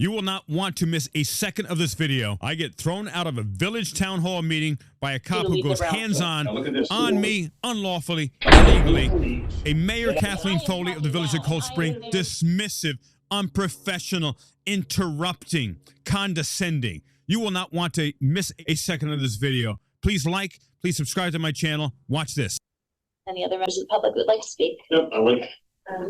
You will not want to miss a second of this video. I get thrown out of a village town hall meeting by a cop who goes hands-on on me, unlawfully, illegally. A Mayor Kathleen Foley of the village of Cold Spring, dismissive, unprofessional, interrupting, condescending. You will not want to miss a second of this video. Please like, please subscribe to my channel. Watch this. Any other members of the public who would like to speak? Yep, I would.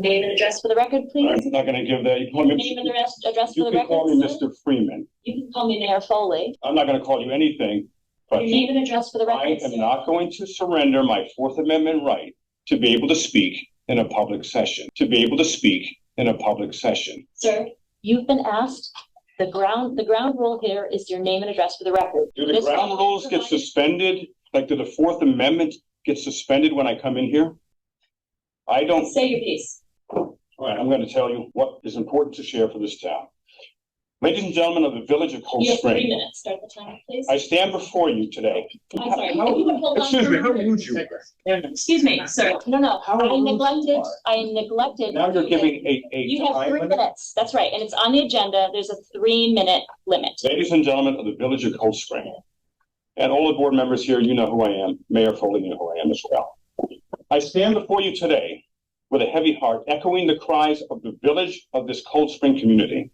Name and address for the record, please. I'm not going to give that. You call me, Name and address for the record. You can call me sir. Mr. Freeman. You can call me Mayor Foley. I'm not going to call you anything, but Your name and address for the record. I am not going to surrender my Fourth Amendment right to be able to speak in a public session. To be able to speak in a public session. Sir, you've been asked. The ground rule here is your name and address for the record. Do the ground rules get suspended? Like, do the Fourth Amendment get suspended when I come in here? I don't. Say your piece. All right, I'm going to tell you what is important to share for this town. Ladies and gentlemen of the village of Cold You have Spring. 3 minutes. Start the timer, please. I stand before you today. I'm sorry. You can hold on Excuse for me, a how minute. rude you are. Excuse me, sir. No. How I rude neglected. you are. Now you're giving a You have time 3 limit. minutes. That's right. And it's on the agenda. There's a 3-minute limit. Ladies and gentlemen of the village of Cold Spring, and all the board members here, you know who I am. Mayor Foley, you know who I am as well. I stand before you today with a heavy heart, echoing the cries of the village of this Cold Spring community.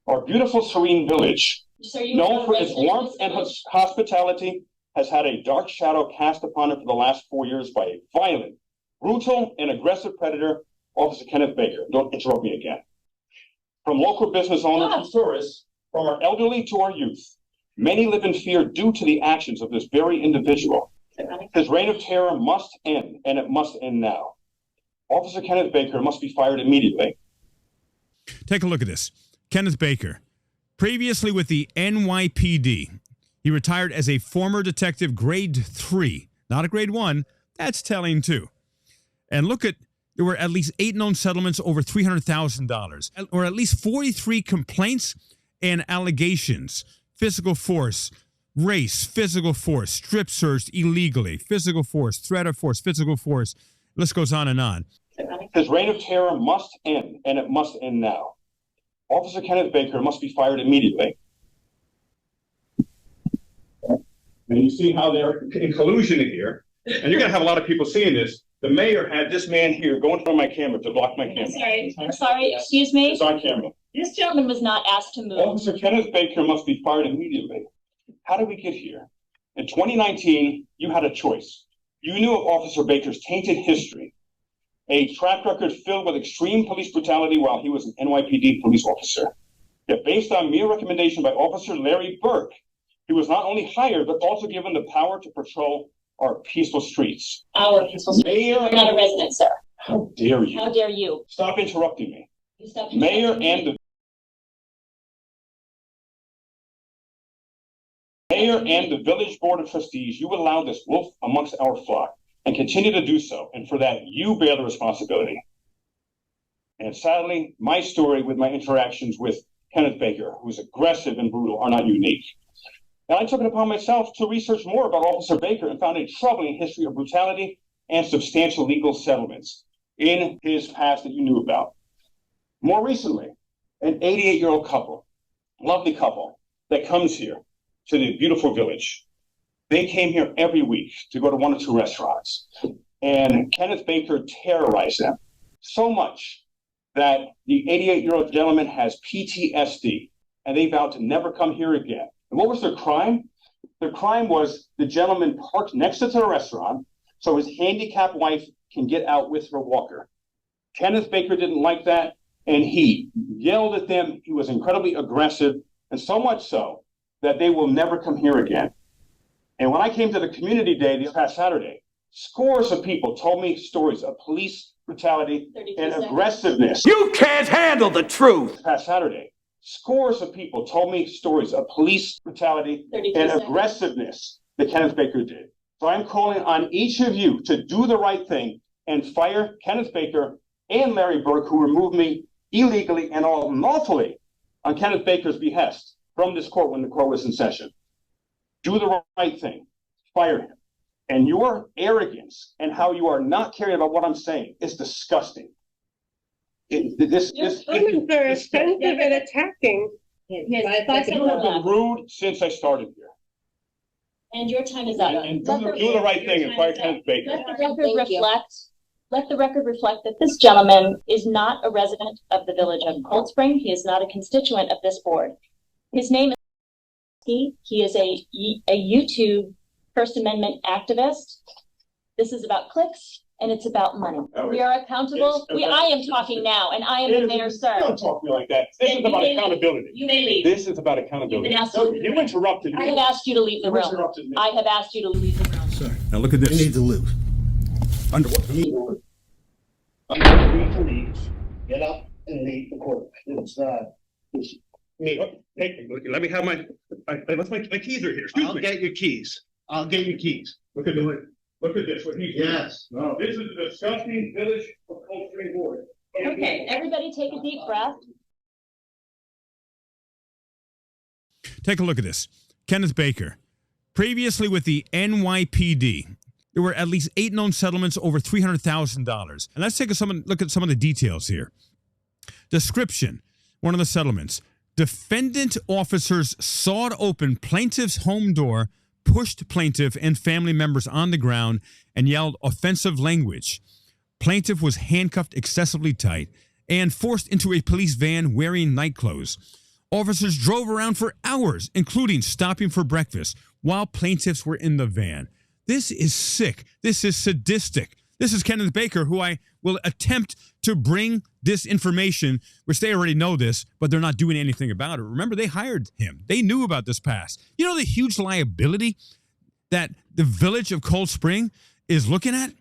Our beautiful, serene village, Sir, you known are for a its resident of warmth this and village. hospitality, has had a dark shadow cast upon it for the last 4 years by a violent, brutal, and aggressive predator, Officer Kenneth Baker. Don't interrupt me again. From local business owners to tourists, from our elderly to our youth, many live in fear due to the actions of this very individual. His reign of terror must end, and it must end now. Officer Kenneth Baker must be fired immediately. Take a look at this. Kenneth Baker, previously with the NYPD. He retired as a former detective, grade 3, not a grade 1. That's telling too. And look at, there were at least 8 known settlements over $300,000, or at least 43 complaints and allegations. Physical force, race, physical force, strip searched illegally, physical force, threat of force, physical force. List goes on and on. His reign of terror must end, and it must end now. Officer Kenneth Baker must be fired immediately. And you see how they're in collusion here. And you're going to have a lot of people seeing this. The mayor had this man here go in front of my camera to block my camera. I'm sorry. Excuse me. It's on camera. This gentleman was not asked to move. Officer Kenneth Baker must be fired immediately. How did we get here? In 2019, you had a choice. You knew of Officer Baker's tainted history, a track record filled with extreme police brutality while he was an NYPD police officer. Yet based on mere recommendation by Officer Larry Burke, he was not only hired, but also given the power to patrol our peaceful streets. Our peaceful streets. Mayor, You're not a resident, sir. how dare you? How dare you? Stop interrupting me. You stop Mayor interrupting me. and the village board of trustees, you allowed this wolf amongst our flock and continue to do so. And for that, you bear the responsibility. And sadly, my story with my interactions with Kenneth Baker, who is aggressive and brutal, are not unique. And I took it upon myself to research more about Officer Baker and found a troubling history of brutality and substantial legal settlements in his past that you knew about. More recently, an 88-year-old couple, lovely couple, that comes here to the beautiful village. They came here every week to go to 1 or 2 restaurants. And Kenneth Baker terrorized them so much that the 88-year-old gentleman has PTSD, and they vowed to never come here again. And what was their crime? Their crime was the gentleman parked next to the restaurant so his handicapped wife can get out with her walker. Kenneth Baker didn't like that, and he yelled at them. He was incredibly aggressive, and so much so that they will never come here again. And when I came to the community day this past Saturday, scores of people told me stories of police brutality and aggressiveness. You can't handle the truth. This past Saturday, scores of people told me stories of police brutality and aggressiveness that Kenneth Baker did. So I'm calling on each of you to do the right thing and fire Kenneth Baker and Larry Burke, who removed me illegally and unlawfully on Kenneth Baker's behest from this court when the court was in session. Do the right thing. Fire him. And your arrogance and how you are not caring about what I'm saying is disgusting. Comments are offensive and attacking. He has 5 You seconds have been left, rude since I started here. and your time is up. And do the right thing and fire Kenneth Baker. Let the record reflect that this gentleman is not a resident of the village of Cold Spring. He is not a constituent of this board. His name is he is a YouTube First Amendment activist. This is about clicks and it's about money. We are accountable. I am talking now, and I am the mayor, sir. Don't talk to me like that. This is about accountability. You may leave. This is about accountability. You interrupted I me. have asked you to leave the You room. interrupted me. I have asked you to leave the room. Sir, now look at this. You need to leave. Under what? You need to leave. I'm going to leave. Get up and leave the court. It's me. Hey, let me have my keys are here. Excuse I'll me. get your keys. I'll get your keys. Look at this. Look at this. What he's doing. Yes. No, this is the disgusting village of Cold Spring board. Okay, everybody take a deep breath. Take a look at this. Kenneth Baker. Previously with the NYPD, there were at least 8 known settlements over $300,000. And let's take a look at some of the details here. Description. One of the settlements. Defendant officers sawed open plaintiff's home door, pushed plaintiff and family members on the ground, and yelled offensive language. Plaintiff was handcuffed excessively tight and forced into a police van wearing night clothes. Officers drove around for hours, including stopping for breakfast, while plaintiffs were in the van. This is sick. This is sadistic. This is Kenneth Baker, who I will attempt to bring this information, which they already know this, but they're not doing anything about it. Remember, they hired him. They knew about this past. You know the huge liability that the village of Cold Spring is looking at?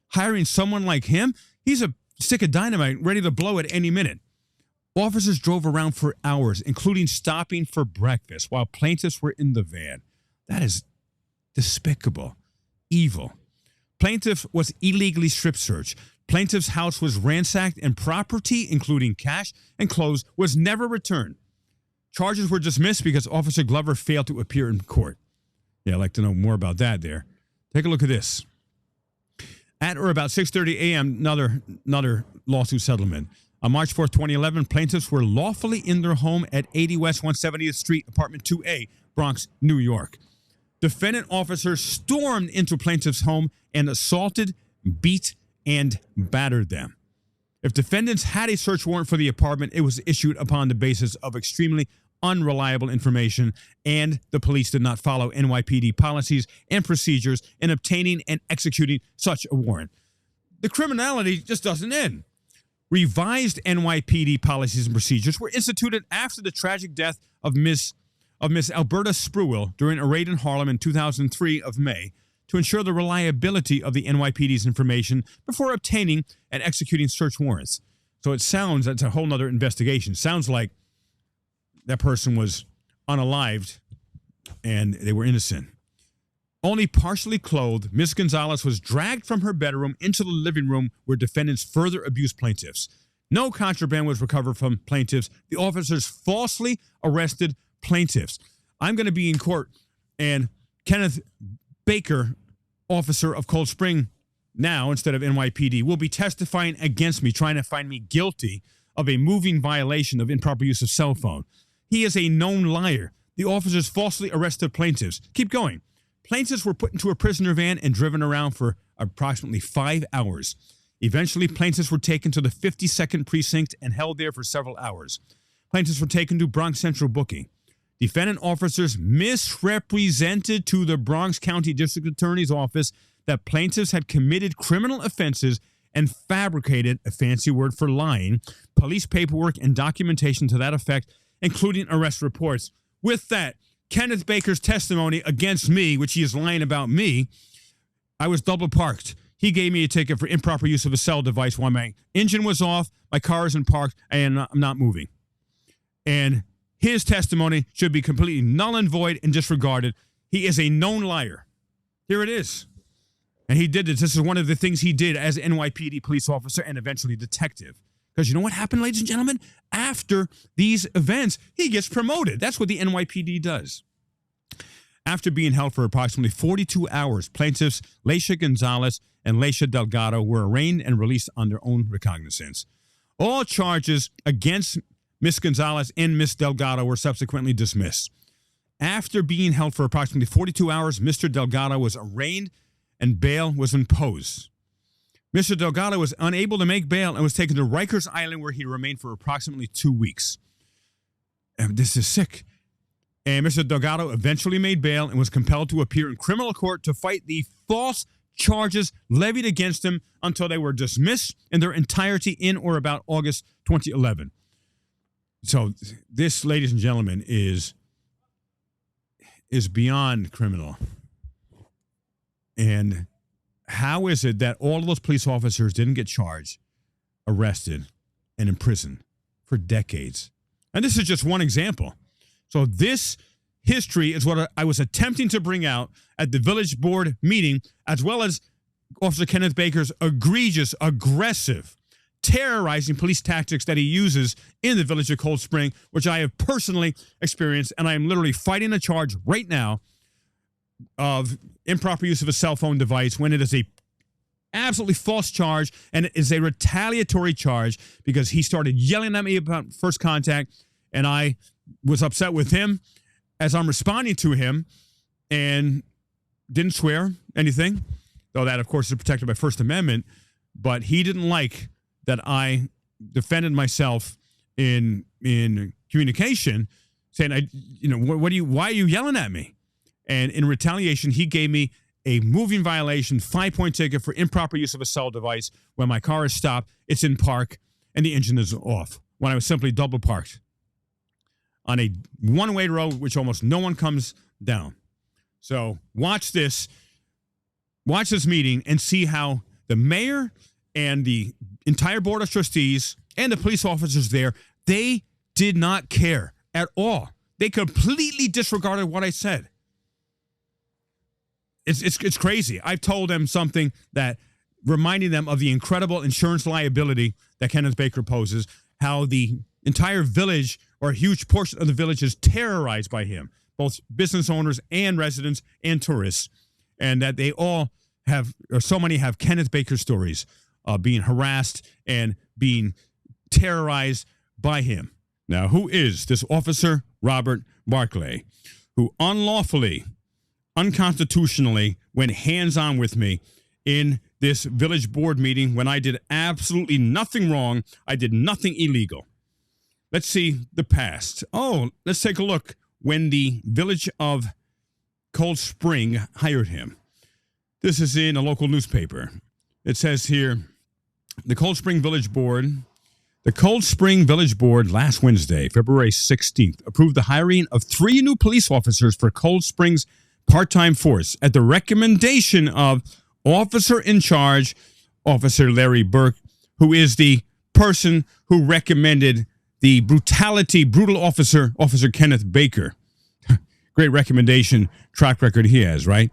Hiring someone like him? He's a stick of dynamite ready to blow at any minute. Officers drove around for hours, including stopping for breakfast, while plaintiffs were in the van. That is despicable. Evil. Plaintiff was illegally strip searched. Plaintiff's house was ransacked and property, including cash and clothes, was never returned. Charges were dismissed because Officer Glover failed to appear in court. Yeah, I'd like to know more about that there. Take a look at this. At or about 6:30 a.m., another lawsuit settlement. On March 4th, 2011, plaintiffs were lawfully in their home at 80 West 170th Street, Apartment 2A, Bronx, New York. Defendant officers stormed into plaintiff's home and assaulted, beat, and battered them. If defendants had a search warrant for the apartment, it was issued upon the basis of extremely unreliable information, and the police did not follow NYPD policies and procedures in obtaining and executing such a warrant. The criminality just doesn't end. Revised NYPD policies and procedures were instituted after the tragic death of Miss Alberta Spruill during a raid in Harlem in 2003 of May to ensure the reliability of the NYPD's information before obtaining and executing search warrants. So it sounds, that's a whole nother investigation. Sounds like that person was unalived and they were innocent. Only partially clothed, Ms. Gonzalez was dragged from her bedroom into the living room where defendants further abused plaintiffs. No contraband was recovered from plaintiffs. The officers falsely arrested plaintiffs. I'm going to be in court, and Kenneth Baker, officer of Cold Spring now instead of NYPD, will be testifying against me, trying to find me guilty of a moving violation of improper use of cell phone. He is a known liar. The officers falsely arrested plaintiffs. Keep going. Plaintiffs were put into a prisoner van and driven around for approximately 5 hours. Eventually, plaintiffs were taken to the 52nd Precinct and held there for several hours. Plaintiffs were taken to Bronx Central Booking. Defendant officers misrepresented to the Bronx County District Attorney's Office that plaintiffs had committed criminal offenses and fabricated, a fancy word for lying, police paperwork and documentation to that effect, including arrest reports. With that, Kenneth Baker's testimony against me, which he is lying about me, I was double parked. He gave me a ticket for improper use of a cell device while my engine was off, my car isn't parked, and I'm not moving. And his testimony should be completely null and void and disregarded. He is a known liar. Here it is. And he did this. This is one of the things he did as an NYPD police officer and eventually detective. Because you know what happened, ladies and gentlemen? After these events, he gets promoted. That's what the NYPD does. After being held for approximately 42 hours, plaintiffs Leisha Gonzalez and Leisha Delgado were arraigned and released on their own recognizance. All charges against Miss Gonzalez and Miss Delgado were subsequently dismissed. After being held for approximately 42 hours, Mr. Delgado was arraigned and bail was imposed. Mr. Delgado was unable to make bail and was taken to Rikers Island, where he remained for approximately 2 weeks. And this is sick. And Mr. Delgado eventually made bail and was compelled to appear in criminal court to fight the false charges levied against him until they were dismissed in their entirety in or about August 2011. So this, ladies and gentlemen, is beyond criminal. And how is it that all of those police officers didn't get charged, arrested, and imprisoned for decades? And this is just one example. So this history is what I was attempting to bring out at the village board meeting, as well as Officer Kenneth Baker's egregious, aggressive, terrorizing police tactics that he uses in the village of Cold Spring, which I have personally experienced, and I am literally fighting a charge right now of improper use of a cell phone device when it is a absolutely false charge, and it is a retaliatory charge because he started yelling at me about first contact, and I was upset with him as I'm responding to him and didn't swear anything, though that, of course, is protected by First Amendment, but he didn't like that I defended myself in communication, saying, why are you yelling at me? And in retaliation, he gave me a moving violation, 5-point ticket for improper use of a cell device when my car is stopped, it's in park, and the engine is off, when I was simply double parked on a one-way road, which almost no one comes down. So watch this meeting and see how the mayor and the entire board of trustees and the police officers there, they did not care at all. They completely disregarded what I said. It's crazy. I've told them something that reminding them of the incredible insurance liability that Kenneth Baker poses, how the entire village or a huge portion of the village is terrorized by him, both business owners and residents and tourists, and that they all have, or so many have Kenneth Baker stories of being harassed and being terrorized by him. Now, who is this Officer Robert Barclay, who unlawfully, unconstitutionally went hands-on with me in this village board meeting when I did absolutely nothing wrong? I did nothing illegal. Let's see the past. Oh, let's take a look when the village of Cold Spring hired him. This is in a local newspaper. It says here, the Cold Spring Village Board last Wednesday, February 16th, approved the hiring of 3 new police officers for Cold Spring's part-time force at the recommendation of Officer in Charge, Officer Larry Burke, who is the person who recommended the brutal officer, Officer Kenneth Baker. Great recommendation track record he has, right?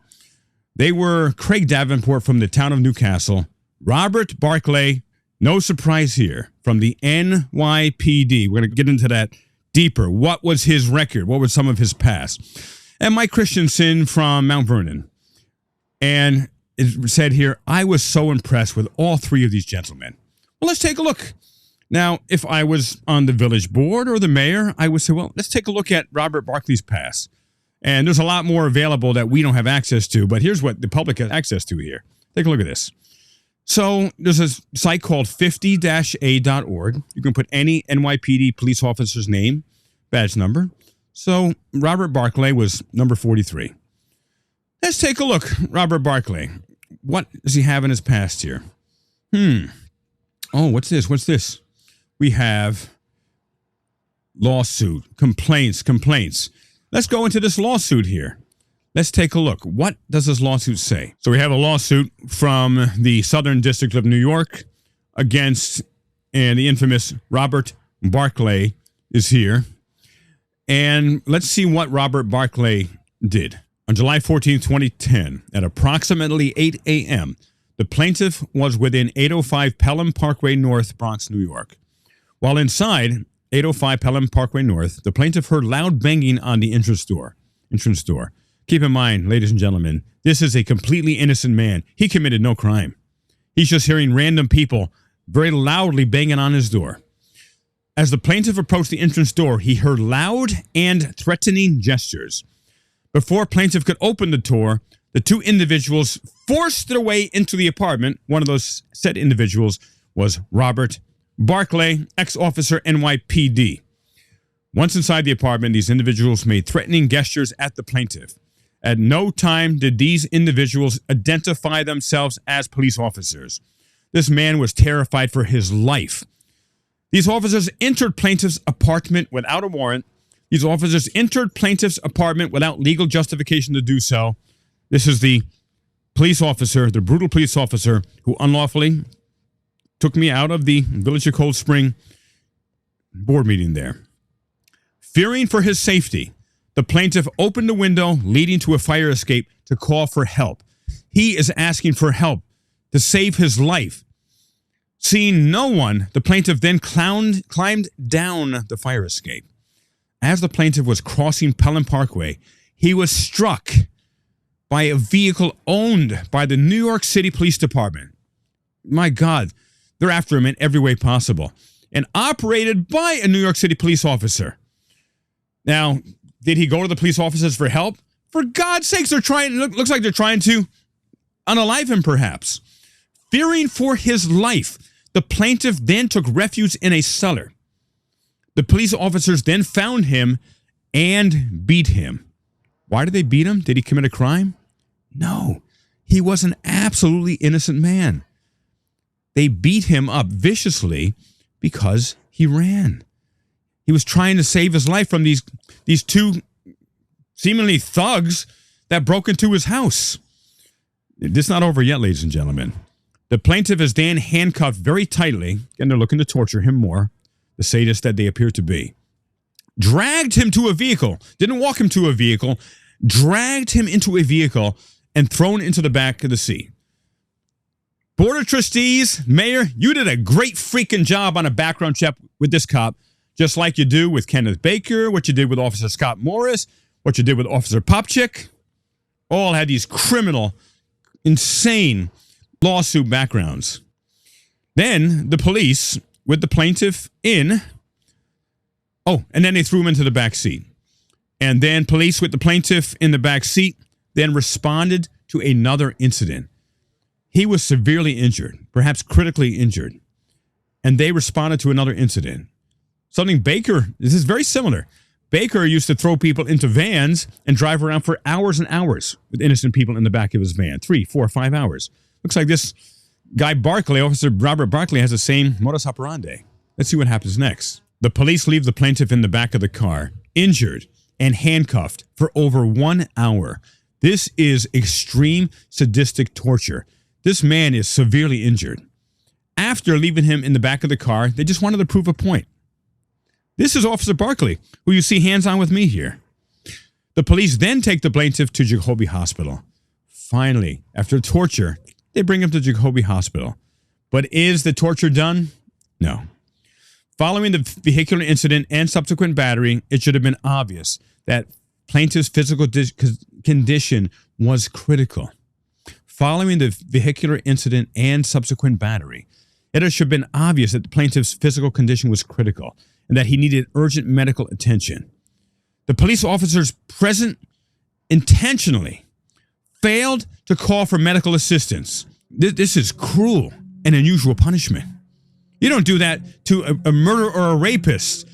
They were Craig Davenport from the town of Newcastle, Robert Barclay, no surprise here, from the NYPD. We're going to get into that deeper. What was his record? What was some of his past? And Mike Christensen from Mount Vernon. And it said here, I was so impressed with all 3 of these gentlemen. Well, let's take a look. Now, if I was on the village board or the mayor, I would say, well, let's take a look at Robert Barclay's past. And there's a lot more available that we don't have access to, but here's what the public has access to here. Take a look at this. So there's a site called 50-a.org. You can put any NYPD police officer's name, badge number. So Robert Barclay was number 43. Let's take a look. Robert Barclay. What does he have in his past here? Oh, what's this? We have lawsuit, complaints. Let's go into this lawsuit here. Let's take a look. What does this lawsuit say? So we have a lawsuit from the Southern District of New York against, and the infamous Robert Barclay is here. And let's see what Robert Barclay did. On July 14, 2010, at approximately 8 a.m., the plaintiff was within 805 Pelham Parkway North, Bronx, New York. While inside 805 Pelham Parkway North, the plaintiff heard loud banging on the entrance door. Keep in mind, ladies and gentlemen, this is a completely innocent man. He committed no crime. He's just hearing random people very loudly banging on his door. As the plaintiff approached the entrance door, he heard loud and threatening gestures. Before plaintiff could open the door, the two individuals forced their way into the apartment. One of those said individuals was Robert Barclay, ex-officer NYPD. Once inside the apartment, these individuals made threatening gestures at the plaintiff. At no time did these individuals identify themselves as police officers. This man was terrified for his life. These officers entered plaintiff's apartment without a warrant. These officers entered plaintiff's apartment without legal justification to do so. This is the police officer, the brutal police officer, who unlawfully took me out of the Village of Cold Spring board meeting there. Fearing for his safety, the plaintiff opened the window leading to a fire escape to call for help. He is asking for help to save his life. Seeing no one, the plaintiff then climbed down the fire escape. As the plaintiff was crossing Pelham Parkway, he was struck by a vehicle owned by the New York City Police Department. My God, they're after him in every way possible. And operated by a New York City police officer. Now, did he go to the police officers for help? For God's sakes, looks like they're trying to unalive him, perhaps. Fearing for his life, the plaintiff then took refuge in a cellar. The police officers then found him and beat him. Why did they beat him? Did he commit a crime? No, he was an absolutely innocent man. They beat him up viciously because he ran. He was trying to save his life from these two seemingly thugs that broke into his house. This is not over yet, ladies and gentlemen. The plaintiff is then handcuffed very tightly, and they're looking to torture him more, the sadist that they appear to be. Dragged him to a vehicle, didn't walk him to a vehicle, dragged him into a vehicle and thrown into the back of the seat. Board of Trustees, Mayor, you did a great freaking job on a background check with this cop, just like you do with Kenneth Baker, what you did with Officer Scott Morris, what you did with Officer Popchick. All had these criminal, insane lawsuit backgrounds. Then the police, with the plaintiff in, and then they threw him into the back seat. And then police with the plaintiff in the back seat then responded to another incident. He was severely injured, perhaps critically injured. And they responded to another incident. Something Baker, this is very similar. Baker used to throw people into vans and drive around for hours and hours with innocent people in the back of his van. 3, 4, 5 hours. Looks like this guy Barclay, Officer Robert Barclay, has the same modus operandi. Let's see what happens next. The police leave the plaintiff in the back of the car, injured and handcuffed for over 1 hour. This is extreme sadistic torture. This man is severely injured. After leaving him in the back of the car, they just wanted to prove a point. This is Officer Barclay, who you see hands-on with me here. The police then take the plaintiff to Jacoby Hospital. Finally, after torture, they bring him to Jacoby Hospital. But is the torture done? No. Following the vehicular incident and subsequent battery, it should have been obvious that plaintiff's physical condition was critical. Following the vehicular incident and subsequent battery, it should have been obvious that the plaintiff's physical condition was critical and that he needed urgent medical attention. The police officers present intentionally failed to call for medical assistance. This is cruel and unusual punishment. You don't do that to a murderer or a rapist.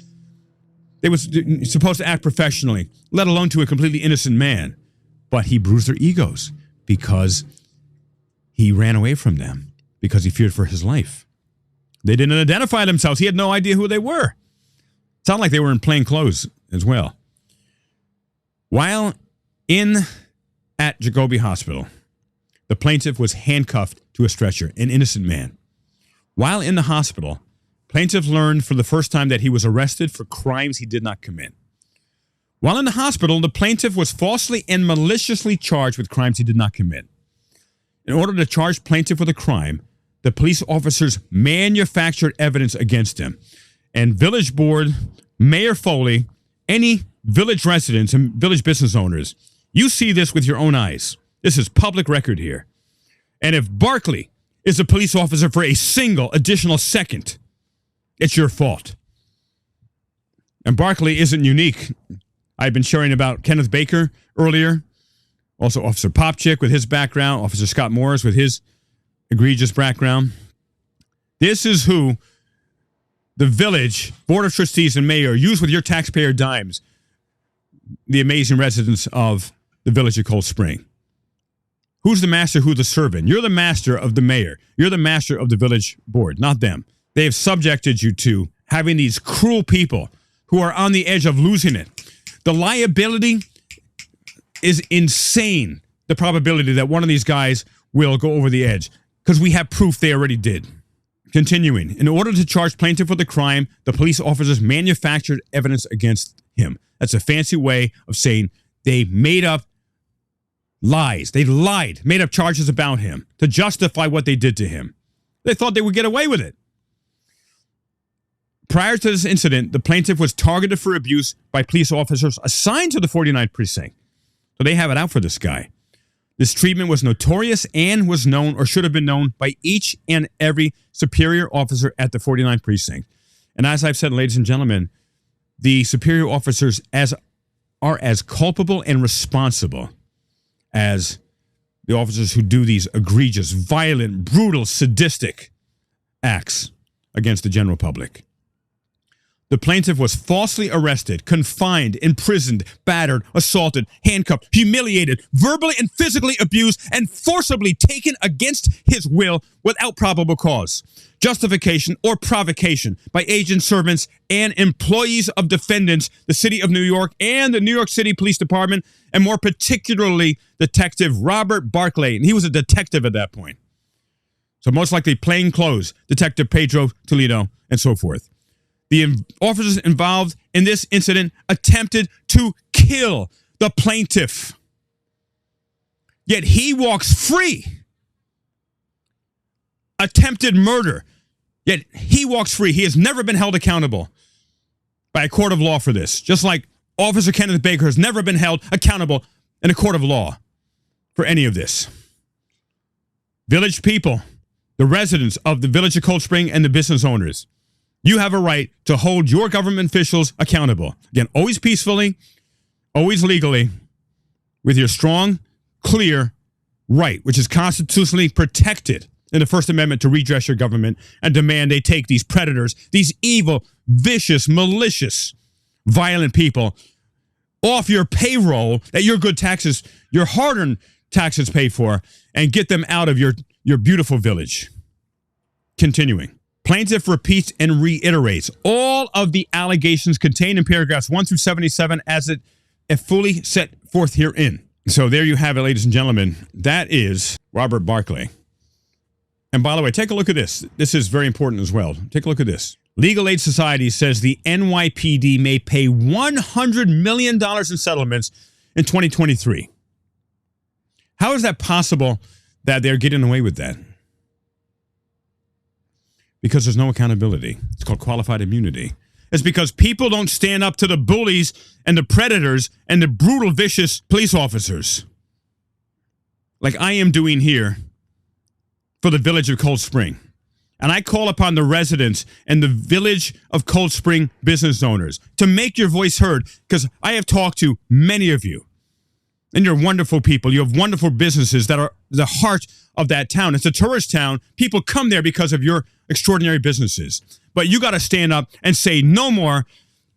They were supposed to act professionally, let alone to a completely innocent man. But he bruised their egos because he ran away from them, because he feared for his life. They didn't identify themselves. He had no idea who they were. It sounded like they were in plain clothes as well. While at Jacoby Hospital, the plaintiff was handcuffed to a stretcher, an innocent man. While in the hospital, plaintiff learned for the first time that he was arrested for crimes he did not commit. While in the hospital, the plaintiff was falsely and maliciously charged with crimes he did not commit. In order to charge plaintiff with a crime, the police officers manufactured evidence against him. And village board, Mayor Foley, any village residents and village business owners, you see this with your own eyes. This is public record here. And if Barclay is a police officer for a single additional second, it's your fault. And Barclay isn't unique. I've been sharing about Kenneth Baker earlier, also Officer Popchick with his background, Officer Scott Morris with his egregious background. This is who the village, Board of Trustees, and mayor use with your taxpayer dimes, the amazing residents of the village of Cold Spring. Who's the master, who's the servant? You're the master of the mayor. You're the master of the village board, not them. They have subjected you to having these cruel people who are on the edge of losing it. The liability is insane, the probability that one of these guys will go over the edge, because we have proof they already did. Continuing, in order to charge plaintiff with the crime, the police officers manufactured evidence against him. That's a fancy way of saying they made up lies. They lied, made up charges about him to justify what they did to him. They thought they would get away with it. Prior to this incident, the plaintiff was targeted for abuse by police officers assigned to the 49th precinct. So they have it out for this guy. This treatment was notorious and was known, or should have been known, by each and every superior officer at the 49th precinct. And as I've said, ladies and gentlemen, the superior officers are as culpable and responsible as the officers who do these egregious, violent, brutal, sadistic acts against the general public. The plaintiff was falsely arrested, confined, imprisoned, battered, assaulted, handcuffed, humiliated, verbally and physically abused, and forcibly taken against his will without probable cause, justification, or provocation by agents, servants, and employees of defendants, the City of New York, and the New York City Police Department, and more particularly Detective Robert Barclay. And he was a detective at that point. So most likely plain clothes, Detective Pedro Toledo, and so forth. The officers involved in this incident attempted to kill the plaintiff. Yet he walks free. Attempted murder. Yet he walks free. He has never been held accountable by a court of law for this. Just like Officer Kenneth Baker has never been held accountable in a court of law for any of this. Village people, the residents of the village of Cold Spring, and the business owners, you have a right to hold your government officials accountable. Again, always peacefully, always legally, with your strong, clear right, which is constitutionally protected in the First Amendment, to redress your government and demand they take these predators, these evil, vicious, malicious, violent people off your payroll that your good taxes, your hard-earned taxes pay for, and get them out of your beautiful village. Continuing. Plaintiff repeats and reiterates all of the allegations contained in paragraphs 1 through 77 as it fully set forth herein. So there you have it, ladies and gentlemen. That is Robert Barclay. And by the way, take a look at this. This is very important as well. Take a look at this. Legal Aid Society says the NYPD may pay $100 million in settlements in 2023. How is that possible that they're getting away with that? Because there's no accountability. It's called qualified immunity. It's because people don't stand up to the bullies and the predators and the brutal, vicious police officers, like I am doing here for the village of Cold Spring. And I call upon the residents and the village of Cold Spring business owners to make your voice heard, because I have talked to many of you. And you're wonderful people. You have wonderful businesses that are the heart of that town. It's a tourist town. People come there because of your extraordinary businesses. But you got to stand up and say no more.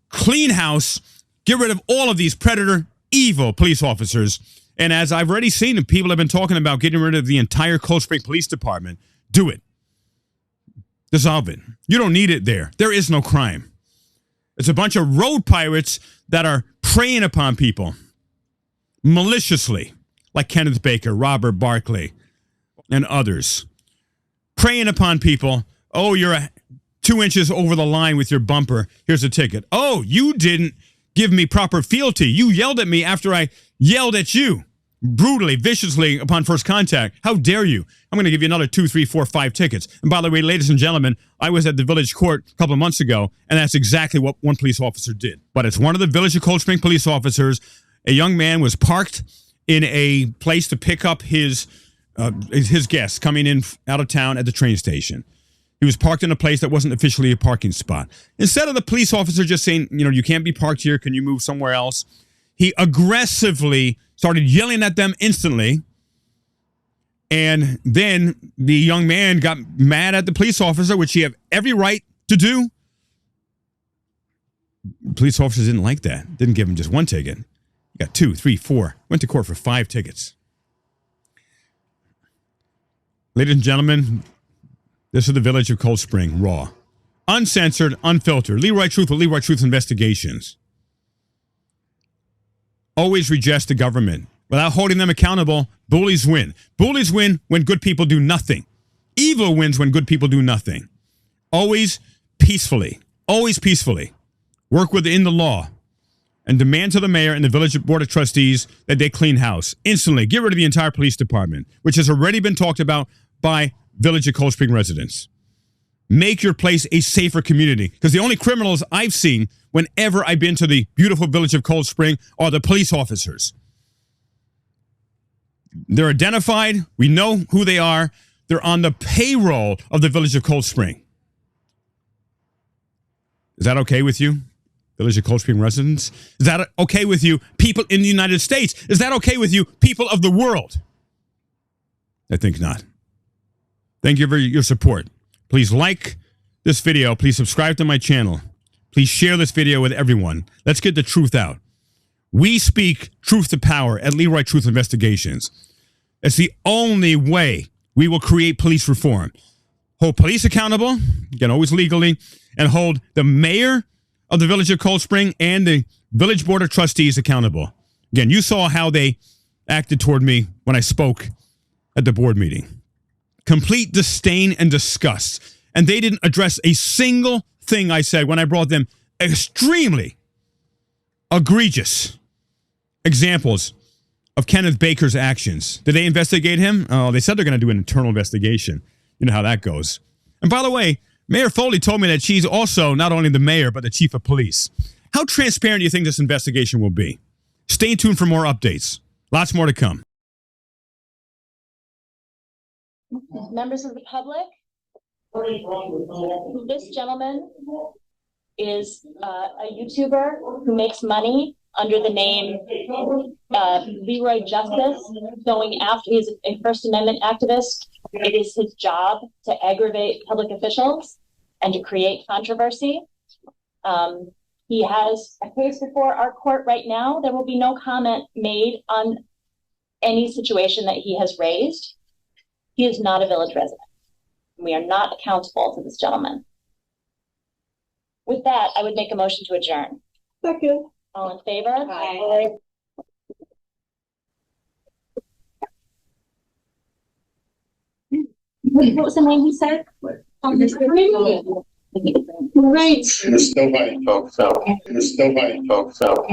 Clean house. Get rid of all of these predator, evil police officers. And as I've already seen, people have been talking about getting rid of the entire Cold Spring Police Department. Do it. Dissolve it. You don't need it there. There is no crime. It's a bunch of road pirates that are preying upon people maliciously, like Kenneth Baker, Robert Barclay, and others. Preying upon people. Oh, you're 2 inches over the line with your bumper. Here's a ticket. Oh, you didn't give me proper fealty. You yelled at me after I yelled at you. Brutally, viciously upon first contact. How dare you? I'm going to give you another 2, 3, 4, 5 tickets. And by the way, ladies and gentlemen, I was at the village court a couple of months ago, and that's exactly what one police officer did. But it's one of the village of Cold Spring police officers. A young man was parked in a place to pick up his his guest coming in out of town at the train station. He was parked in a place that wasn't officially a parking spot. Instead of the police officer just saying, you can't be parked here, can you move somewhere else? He aggressively started yelling at them instantly. And then the young man got mad at the police officer, which he had every right to do. Police officers didn't like that. Didn't give him just one ticket. He got 2, 3, 4. Went to court for 5 tickets. Ladies and gentlemen, this is the village of Cold Spring, raw. Uncensored, unfiltered. Leroy Truth with Leroy Truth Investigations. Always reject the government. Without holding them accountable, bullies win. Bullies win when good people do nothing. Evil wins when good people do nothing. Always peacefully. Always peacefully. Work within the law. And demand to the mayor and the village board of trustees that they clean house. Instantly. Get rid of the entire police department, which has already been talked about by village of Cold Spring residents. Make your place a safer community. Because the only criminals I've seen whenever I've been to the beautiful village of Cold Spring are the police officers. They're identified. We know who they are. They're on the payroll of the village of Cold Spring. Is that okay with you, village of Cold Spring residents? Is that okay with you, people in the United States? Is that okay with you, people of the world? I think not. Thank you for your support. Please like this video. Please subscribe to my channel. Please share this video with everyone. Let's get the truth out. We speak truth to power at Leroy Truth Investigations. It's the only way we will create police reform. Hold police accountable, again, always legally, and hold the mayor of the village of Cold Spring and the village board of trustees accountable. Again, you saw how they acted toward me when I spoke at the board meeting. Complete disdain and disgust. And they didn't address a single thing I said when I brought them extremely egregious examples of Kenneth Baker's actions. Did they investigate him? Oh, they said they're going to do an internal investigation. You know how that goes. And by the way, Mayor Foley told me that she's also not only the mayor, but the chief of police. How transparent do you think this investigation will be? Stay tuned for more updates. Lots more to come. Members of the public, this gentleman is a YouTuber who makes money under the name Leroy Justice, going after, he's a First Amendment activist. It is his job to aggravate public officials and to create controversy. He has a case before our court right now. There will be no comment made on any situation that he has raised. He is not a village resident. We are not accountable to this gentleman. With that, I would make a motion to adjourn. Second. All in favor? Aye. What was the name he said? Right. There's nobody talks out. There's nobody talks out.